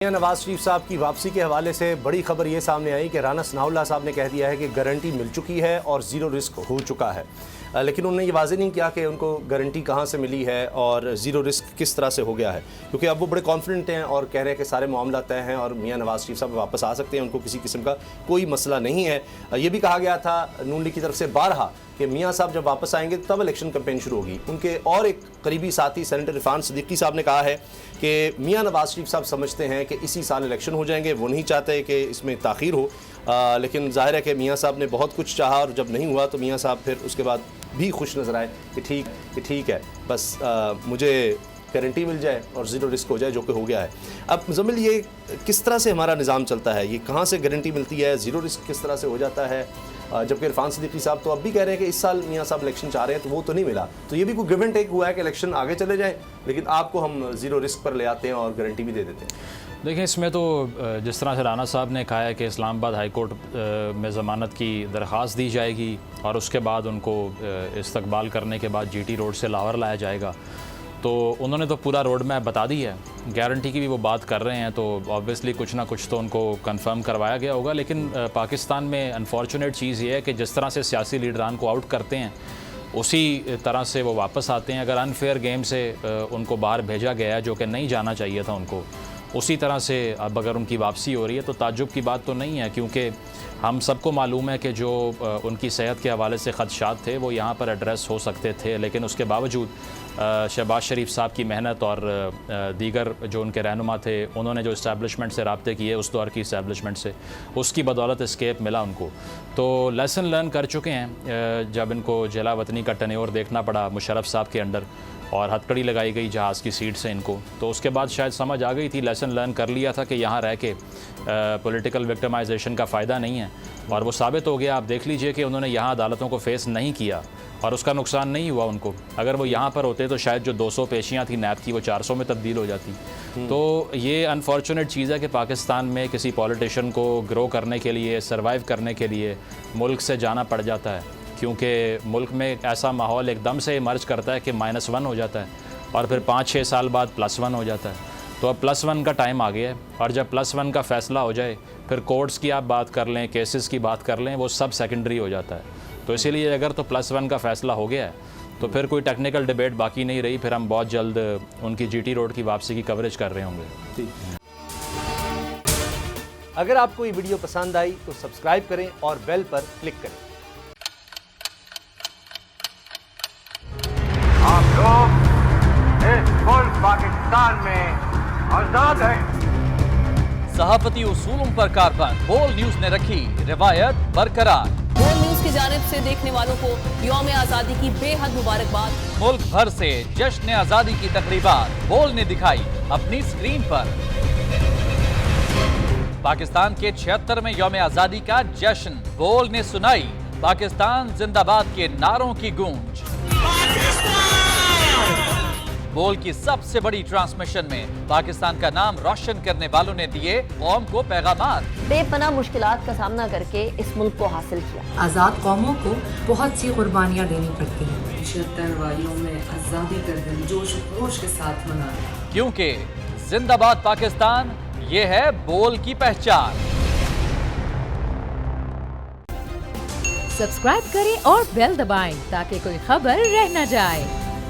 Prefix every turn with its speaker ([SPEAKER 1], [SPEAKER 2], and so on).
[SPEAKER 1] نواز شریف صاحب کی واپسی کے حوالے سے بڑی خبر یہ سامنے آئی کہ رانا ثناء اللہ صاحب نے کہہ دیا ہے کہ گارنٹی مل چکی ہے اور زیرو رسک ہو چکا ہے، لیکن انہوں نے یہ واضح نہیں کیا کہ ان کو گارنٹی کہاں سے ملی ہے اور زیرو رسک کس طرح سے ہو گیا ہے، کیونکہ اب وہ بڑے کانفیڈنٹ ہیں اور کہہ رہے ہیں کہ سارے معاملات طے ہیں اور میاں نواز شریف صاحب واپس آ سکتے ہیں، ان کو کسی قسم کا کوئی مسئلہ نہیں ہے۔ یہ بھی کہا گیا تھا نون لیگ کی طرف سے بارہا کہ میاں صاحب جب واپس آئیں گے تب الیکشن کمپین شروع ہوگی۔ ان کے اور ایک قریبی ساتھی سینیٹر عرفان صدیقی صاحب نے کہا ہے کہ میاں نواز شریف صاحب سمجھتے ہیں کہ اسی سال الیکشن ہو جائیں گے، وہ نہیں چاہتے کہ اس میں تاخیر ہو، لیکن ظاہر ہے کہ میاں صاحب نے بہت کچھ چاہا اور جب نہیں ہوا تو میاں صاحب پھر اس کے بعد بھی خوش نظر آئے کہ ٹھیک ہے، بس مجھے گارنٹی مل جائے اور زیرو رسک ہو جائے، جو کہ ہو گیا ہے۔ اب مزمل، یہ کس طرح سے ہمارا نظام چلتا ہے؟ یہ کہاں سے گارنٹی ملتی ہے؟ زیرو رسک کس طرح سے ہو جاتا ہے؟ جبکہ عرفان صدیقی صاحب تو اب بھی کہہ رہے ہیں کہ اس سال میاں صاحب الیکشن چاہ رہے ہیں تو وہ تو نہیں ملا، تو یہ بھی کوئی گیو اینڈ ٹیک ہوا ہے کہ الیکشن آگے چلے جائیں لیکن آپ کو ہم زیرو رسک پر لے آتے ہیں اور گارنٹی بھی دے دیتے ہیں۔
[SPEAKER 2] دیکھیں، اس میں تو جس طرح سے رانا صاحب نے کہا ہے کہ اسلام آباد ہائی کورٹ میں ضمانت کی درخواست دی جائے گی اور اس کے بعد ان کو استقبال کرنے کے بعد جی ٹی روڈ سے لاہور لایا جائے گا، تو انہوں نے تو پورا روڈ میپ بتا دی ہے۔ گارنٹی کی بھی وہ بات کر رہے ہیں تو آبویسلی کچھ نہ کچھ تو ان کو کنفرم کروایا گیا ہوگا، لیکن پاکستان میں انفارچونیٹ چیز یہ ہے کہ جس طرح سے سیاسی لیڈران کو آؤٹ کرتے ہیں اسی طرح سے وہ واپس آتے ہیں۔ اگر انفیئر گیم سے ان کو باہر بھیجا گیا ہے جو کہ نہیں جانا چاہیے تھا ان کو، اسی طرح سے اب اگر ان کی واپسی ہو رہی ہے تو تعجب کی بات تو نہیں ہے، کیونکہ ہم سب کو معلوم ہے کہ جو ان کی صحت کے حوالے سے خدشات تھے وہ یہاں پر ایڈریس ہو سکتے تھے، لیکن اس کے باوجود شہباز شریف صاحب کی محنت اور دیگر جو ان کے رہنما تھے انہوں نے جو اسٹیبلشمنٹ سے رابطے کیے اس دور کی اسٹیبلشمنٹ سے، اس کی بدولت اسکیپ ملا ان کو، تو لیسن لرن کر چکے ہیں۔ جب ان کو جلا وطنی کا ٹینیور دیکھنا پڑا مشرف صاحب کے انڈر اور ہتھکڑی لگائی گئی جہاز کی سیٹ سے ان کو، تو اس کے بعد شاید سمجھ آ گئی تھی، لیسن لرن کر لیا تھا کہ یہاں رہ کے پولیٹیکل وکٹمائزیشن کا فائدہ نہیں ہے، اور وہ ثابت ہو گیا۔ آپ دیکھ لیجئے کہ انہوں نے یہاں عدالتوں کو فیس نہیں کیا اور اس کا نقصان نہیں ہوا ان کو۔ اگر وہ یہاں پر ہوتے تو شاید جو 200 پیشیاں تھیں نیب کی وہ 400 میں تبدیل ہو جاتی۔ تو یہ انفارچونیٹ چیز ہے کہ پاکستان میں کسی پولیٹیشین کو گرو کرنے کے لیے، سروائیو کرنے کے لیے ملک سے جانا پڑ جاتا ہے، کیونکہ ملک میں ایسا ماحول ایک دم سے ایمرج کرتا ہے کہ -1 ہو جاتا ہے اور پھر 5-6 سال بعد +1 ہو جاتا ہے۔ تو اب +1 کا ٹائم آ گیا ہے، اور جب +1 کا فیصلہ ہو جائے پھر کورٹس کی آپ بات کر لیں، کیسز کی بات کر لیں، وہ سب سیکنڈری ہو جاتا ہے۔ تو اسی لیے اگر تو +1 کا فیصلہ ہو گیا ہے تو پھر کوئی ٹیکنیکل ڈیبیٹ باقی نہیں رہی، پھر ہم بہت جلد ان کی جی ٹی روڈ کی واپسی کی کوریج کر رہے ہوں گے۔
[SPEAKER 1] اگر آپ کو یہ ویڈیو پسند آئی تو سبسکرائب کریں اور بیل پر کلک کریں۔
[SPEAKER 3] آپ لوگ اس ملک پاکستان میں آزاد ہیں۔
[SPEAKER 4] صحافتی اصولوں پر کاربند بول نیوز نے رکھی روایت برقرار۔
[SPEAKER 5] بول نیوز کی جانب سے دیکھنے والوں کو یوم آزادی کی بے حد مبارکباد۔
[SPEAKER 4] ملک بھر سے جشن آزادی کی تقریبات بول نے دکھائی اپنی سکرین پر۔ پاکستان کے 76ویں یوم آزادی کا جشن بول نے سنائی پاکستان زندہ باد کے نعروں کی گونج۔ بول کی سب سے بڑی ٹرانسمیشن میں پاکستان کا نام روشن کرنے والوں نے دیے قوم کو پیغامات۔
[SPEAKER 6] بے پناہ مشکلات کا سامنا کر کے اس ملک کو حاصل کیا۔
[SPEAKER 7] آزاد قوموں کو بہت سی قربانیاں دینی پڑتی ہیں۔
[SPEAKER 8] 76 واریوں میں آزادی کا دن جوش و خروش کے ساتھ منایا،
[SPEAKER 4] کیونکہ زندہ باد پاکستان یہ ہے بول کی پہچان۔
[SPEAKER 9] سبسکرائب کریں اور بیل دبائیں تاکہ کوئی خبر رہ نہ جائے۔